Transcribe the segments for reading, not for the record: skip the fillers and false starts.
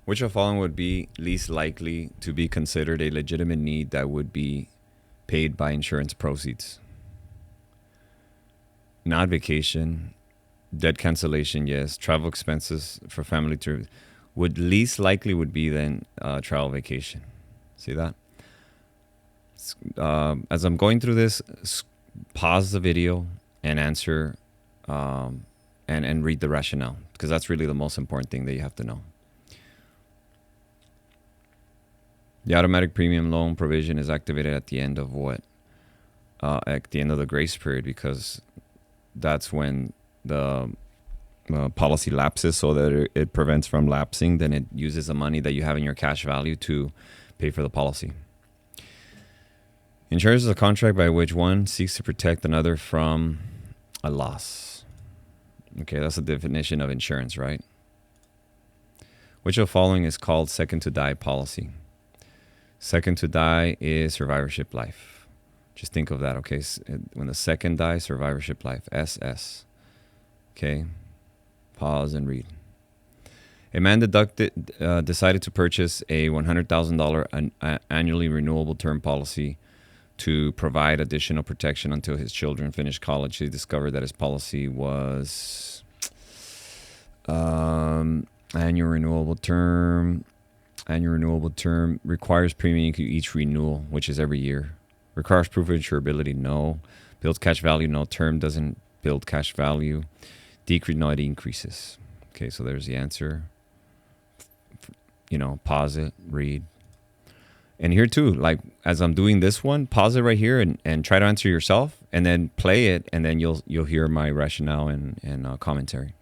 Which of the following would be least likely to be considered a legitimate need that would be paid by insurance proceeds? Not vacation, debt cancellation, yes. Travel expenses for family trips. Would least likely would be then travel vacation. See that? As I'm going through this, pause the video and answer and read the rationale, because that's really the most important thing that you have to know. The automatic premium loan provision is activated at the end of what? At the end of the grace period, because that's when the policy lapses, so that it prevents from lapsing. Then it uses the money that you have in your cash value to pay for the policy. Insurance is a contract by which one seeks to protect another from a loss. Okay, that's the definition of insurance, right? Which of the following is called second to die policy? Second to die is survivorship life. Just think of that, okay? When the second dies, survivorship life, SS. Okay, pause and read. A man decided to purchase a $100,000 annually renewable term policy to provide additional protection until his children finish college. He discovered that his policy was annual renewable term requires premium each renewal, which is every year. Requires proof of insurability, no. Builds cash value, no. Term doesn't build cash value. Decrease, no, it increases. Okay, so there's the answer. Pause it, read. And here too, like as I'm doing this one, pause it right here and try to answer yourself, and then play it, and then you'll hear my rationale and commentary.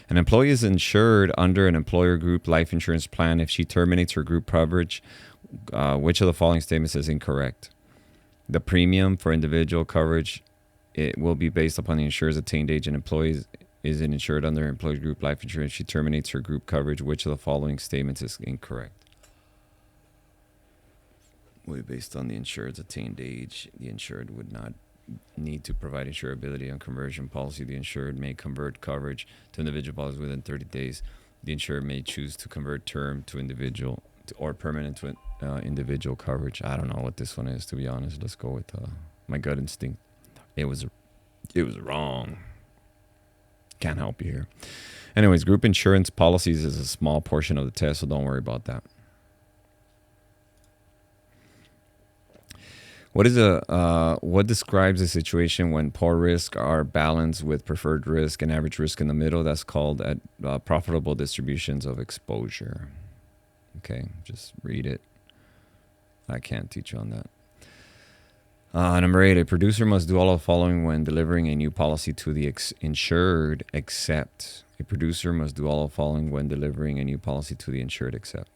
An employee is insured under an employer group life insurance plan. If she terminates her group coverage, which of the following statements is incorrect? The premium for individual coverage, it will be based upon the insurer's attained age, and employees is insured under employer group life insurance. If she terminates her group coverage, which of the following statements is incorrect? Will be based on the insured's attained age. The insured would not need to provide insurability on conversion policy. The insured may convert coverage to individual policy within 30 days. The insured may choose to convert term to individual or permanent to individual coverage. I don't know what this one is, to be honest. Let's go with my gut instinct. It was wrong. Can't help you here. Anyways, group insurance policies is a small portion of the test, so don't worry about that. What describes a situation when poor risk are balanced with preferred risk and average risk in the middle? That's called profitable distributions of exposure. Okay, just read it. I can't teach you on that. Number 8, a producer must do all of the following when delivering a new policy to the insured, except. A producer must do all of the following when delivering a new policy to the insured, except.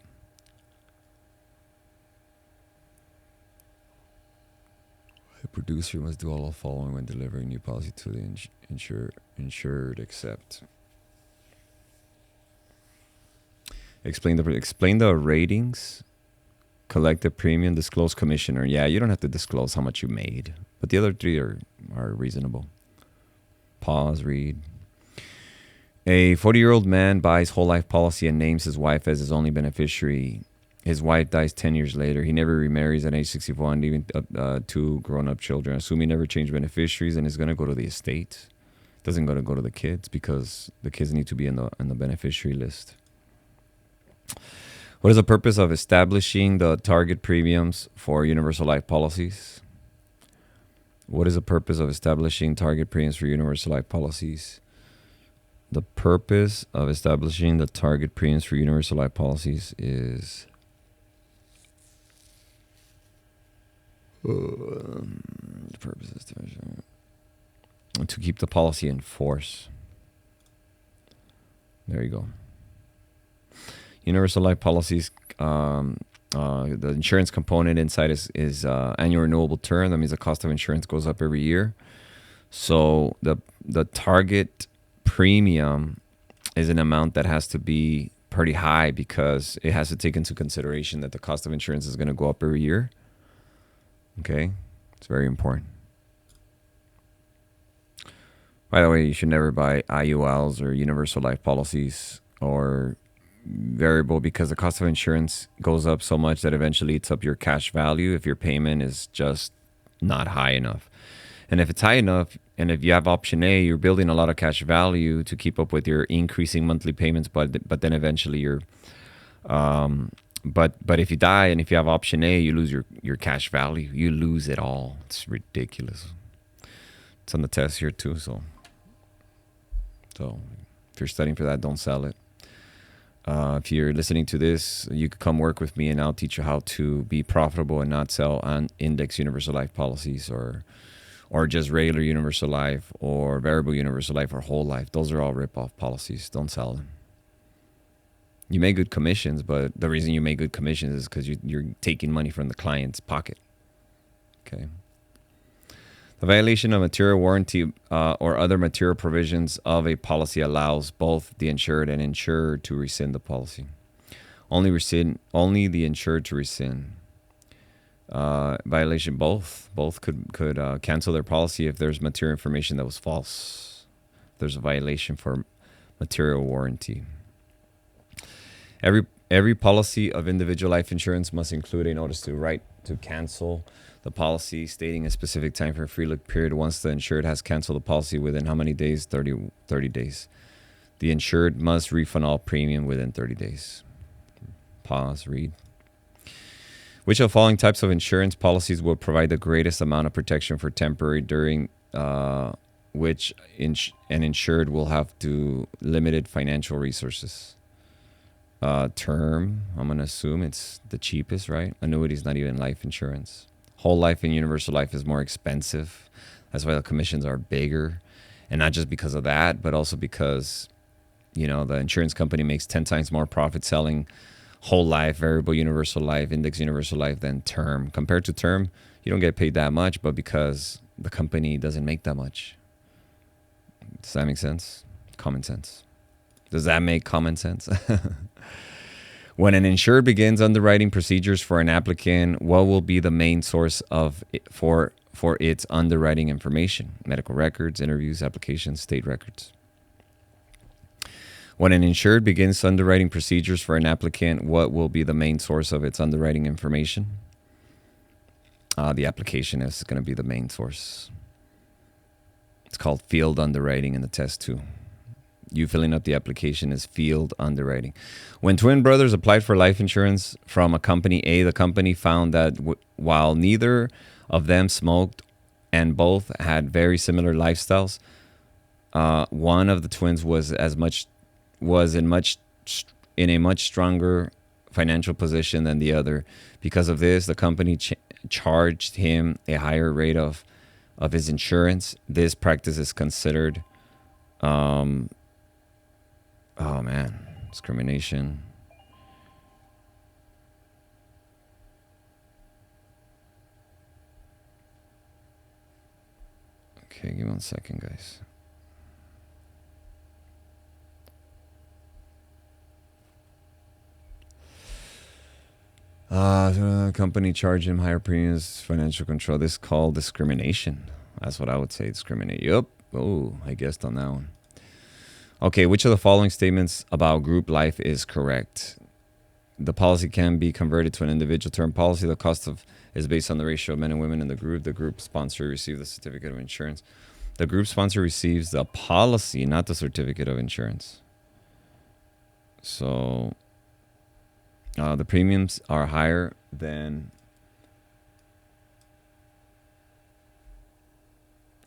A producer must do all of the following when delivering a new policy to the insured, except. Explain the ratings. Collect the premium, disclose commissioner. Yeah, you don't have to disclose how much you made, but the other 3 are reasonable. Pause, read. A 40-year-old man buys whole life policy and names his wife as his only beneficiary. His wife dies 10 years later. He never remarries at age 61, leaving 2 grown-up children. Assume he never changed beneficiaries and is going to go to the estate. Doesn't go to the kids, because the kids need to be in the beneficiary list. What is the purpose of establishing the target premiums for universal life policies? What is the purpose of establishing target premiums for universal life policies? The purpose of establishing the target premiums for universal life policies is the purpose is to keep the policy in force. There you go. Universal life policies, the insurance component inside is annual renewable term. That means the cost of insurance goes up every year. So the target premium is an amount that has to be pretty high, because it has to take into consideration that the cost of insurance is going to go up every year. Okay, it's very important. By the way, you should never buy IULs or universal life policies or variable because the cost of insurance goes up so much that eventually eats up your cash value if your payment is just not high enough. And if it's high enough, and if you have option A, you're building a lot of cash value to keep up with your increasing monthly payments, but then eventually you're but if you die and if you have option A, you lose your cash value. You lose it all. It's ridiculous. It's on the test here too. So if you're studying for that, don't sell it. If you're listening to this, you could come work with me and I'll teach you how to be profitable and not sell on index universal life policies or just regular universal life or variable universal life or whole life. Those are all rip-off policies. Don't sell them. You make good commissions, but the reason you make good commissions is because you're taking money from the client's pocket. Okay. The violation of material warranty or other material provisions of a policy allows both the insured and insurer to rescind the policy. Only the insured to rescind. Violation both could cancel their policy if there's material information that was false. There's a violation for material warranty. Every policy of individual life insurance must include a notice to right to cancel the policy, stating a specific time for a free look period once the insured has canceled the policy within how many days? 30 days. The insured must refund all premium within 30 days. Pause, read. Which of the following types of insurance policies will provide the greatest amount of protection for temporary during which an insured will have to limited financial resources? Term, I'm going to assume it's the cheapest, right? Annuity is not even life insurance. Whole life and universal life is more expensive. That's why the commissions are bigger. And not just because of that, but also because, the insurance company makes 10 times more profit selling whole life, variable universal life, index universal life than term. Compared to term, you don't get paid that much, but because the company doesn't make that much. Does that make sense? Common sense. Does that make common sense? When an insured begins underwriting procedures for an applicant, what will be the main source of for its underwriting information? Medical records, interviews, applications, state records. When an insured begins underwriting procedures for an applicant, what will be the main source of its underwriting information? The application is going to be the main source. It's called field underwriting in the test too. You filling up the application is field underwriting. When twin brothers applied for life insurance from a company A, the company found that while neither of them smoked and both had very similar lifestyles, one of the twins was in a much stronger financial position than the other. Because of this, the company charged him a higher rate of his insurance. This practice is considered discrimination. Okay, give me 1 second, guys. Company charged him higher premiums, financial control. This is called discrimination. That's what I would say, discriminate. Yep. Oh, I guessed on that one. Okay, which of the following statements about group life is correct? The policy can be converted to an individual term policy. The cost is based on the ratio of men and women in the group. The group sponsor receives the certificate of insurance. The group sponsor receives the policy, not the certificate of insurance. So the premiums are higher than...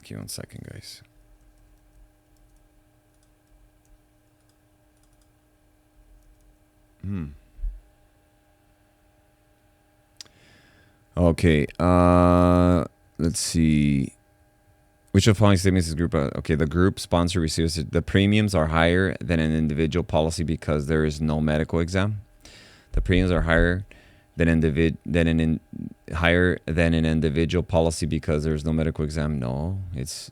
Give me 1 second, guys. Okay. Let's see. Which of the following statements is group? Okay, the group sponsor receives the premiums are higher than an individual policy because there is no medical exam. The premiums are higher than higher than an individual policy because there's no medical exam. No, it's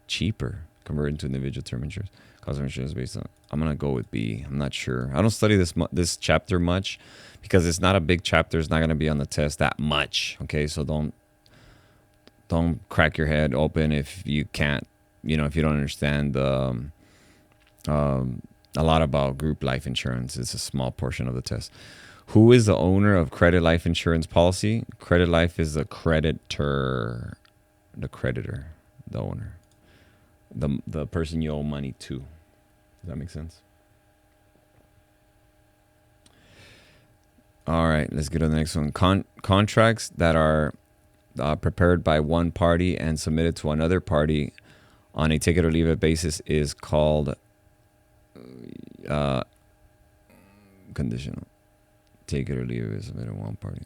cheaper converted to individual term insurance. Cost of insurance based on. I'm gonna go with B. I'm not sure. I don't study this chapter much because it's not a big chapter. It's not gonna be on the test that much. Okay, so don't crack your head open if you can't. If you don't understand the a lot about group life insurance. It's a small portion of the test. Who is the owner of credit life insurance policy? Credit life is the creditor, the owner, the person you owe money to. Does that make sense? All right, let's get to the next one. Contracts that are prepared by one party and submitted to another party on a take it or leave it basis is called conditional. Take it or leave it is submitted one party.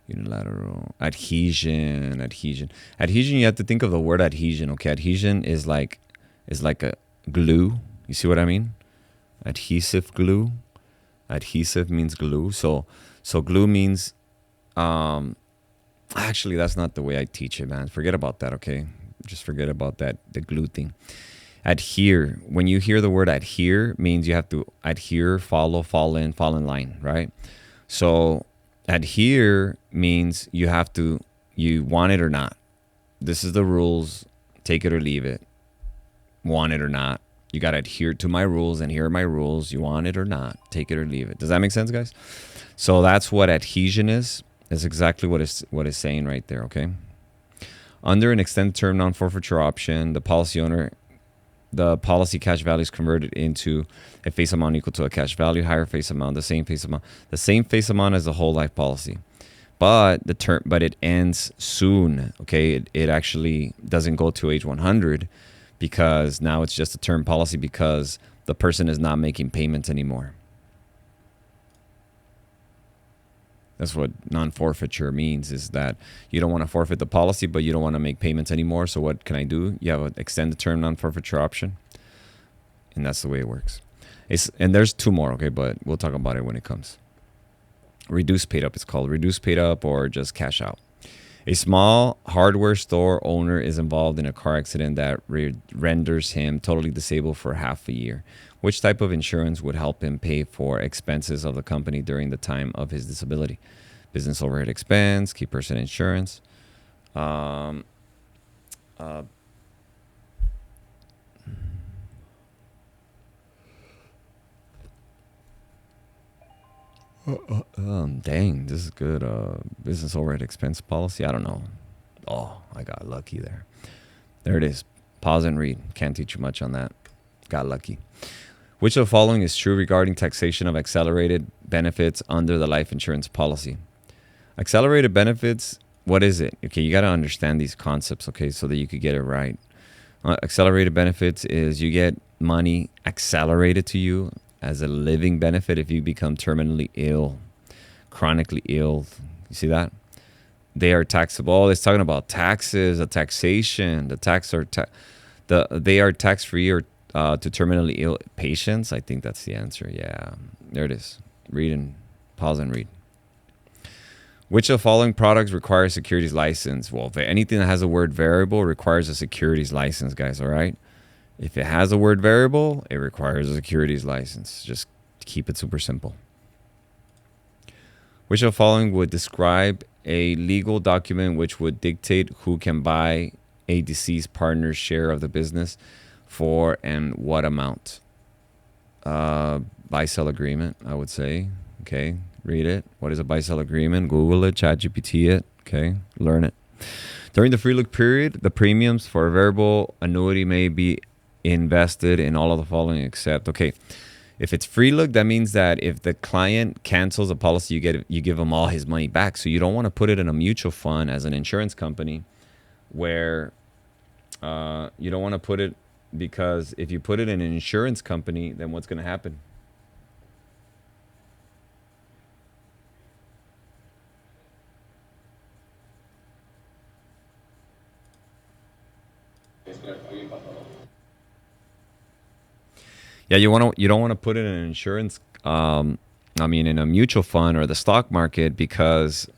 Unilateral. Adhesion. You have to think of the word adhesion. Okay, adhesion is like a glue. You see what I mean? Adhesive glue. Adhesive means glue. So glue means actually that's not the way I teach it, man. Forget about that, okay? Just forget about that, the glue thing. Adhere. When you hear the word adhere, means you have to adhere, follow, fall in line, right? So adhere means you want it or not. This is the rules. Take it or leave it. Want it or not. You got to adhere to my rules, and here are my rules. You want it or not. Take it or leave it. Does that make sense, guys? So that's what adhesion is. That's exactly what it's saying right there, okay? Under an extended term non-forfeiture option, the policy cash value is converted into a face amount equal to a cash value, higher face amount, the same face amount as the whole life policy. But it ends soon, okay? It actually doesn't go to age 100 because now it's just a term policy because the person is not making payments anymore. That's what non-forfeiture means, is that you don't want to forfeit the policy, but you don't want to make payments anymore. So what can I do? You have an extended term non-forfeiture option. And that's the way it works. And there's two more, okay? But we'll talk about it when it comes. Reduced paid up. It's called reduced paid up or just cash out. A small hardware store owner is involved in a car accident that renders him totally disabled for half a year. Which type of insurance would help him pay for expenses of the company during the time of his disability? Business overhead expense, key person insurance. Dang, this is good. Business overhead expense policy. I don't know. Oh, I got lucky there. There it is. Pause and read. Can't teach you much on that. Got lucky. Which of the following is true regarding taxation of accelerated benefits under the life insurance policy? Accelerated benefits, what is it? Okay, you got to understand these concepts, okay, so that you could get it right. Accelerated benefits is you get money accelerated to you as a living benefit if you become terminally ill, chronically ill. You see that? They are taxable. Oh, it's talking about taxes, the taxation. They are tax-free or to terminally ill patients. I think that's the answer. Yeah, there it is. Read and pause and read. Which of the following products requires securities license? Well, if anything that has the word variable requires a securities license, guys, all right? If it has the word variable, it requires a securities license. Just keep it super simple. Which of the following would describe a legal document which would dictate who can buy a deceased partner's share of the business for and what amount? Buy-sell agreement, I would say. Okay, read it. What is a buy-sell agreement? Google it, ChatGPT it. Okay, learn it. During the free look period, the premiums for a variable annuity may be invested in all of the following except, okay, if it's free look, that means that if the client cancels a policy, you give him all his money back. So you don't want to put it in a mutual fund as an insurance company where you don't want to put it, because if you put it in an insurance company, then what's going to happen? Yeah, you don't want to put it in an insurance. In a mutual fund or the stock market, because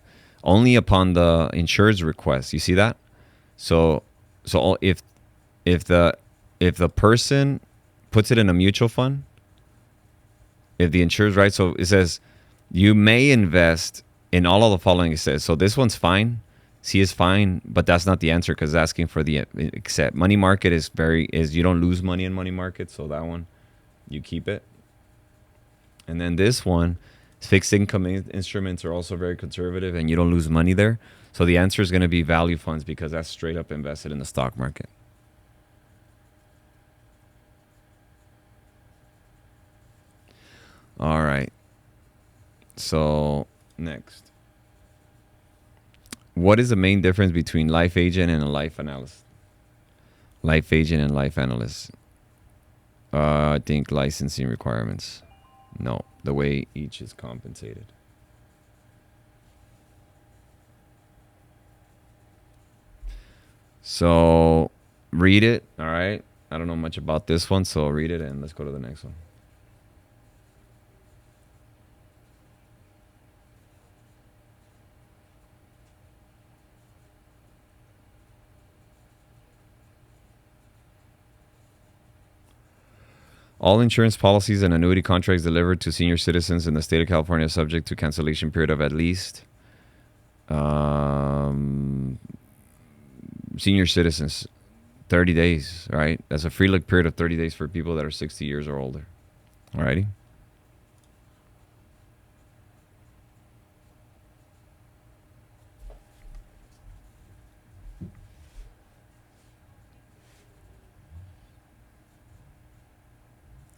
only upon the insurer's request. You see that? So if the person puts it in a mutual fund, if the insurer's right, so it says you may invest in all of the following. It says, so this one's fine. C is fine, but that's not the answer because it's asking for the except. Money market is you don't lose money in money market, so that one you keep it. And then this one, fixed income instruments are also very conservative and you don't lose money there. So the answer is going to be value funds because that's straight up invested in the stock market. All right. So next. What is the main difference between life agent and a life analyst? Life agent and life analyst. I think licensing requirements. No, the way each is compensated. So read it. All right. I don't know much about this one, so read it and let's go to the next one. All insurance policies and annuity contracts delivered to senior citizens in the state of California are subject to cancellation period of at least senior citizens, 30 days, right? That's a free look period of 30 days for people that are 60 years or older. Alrighty.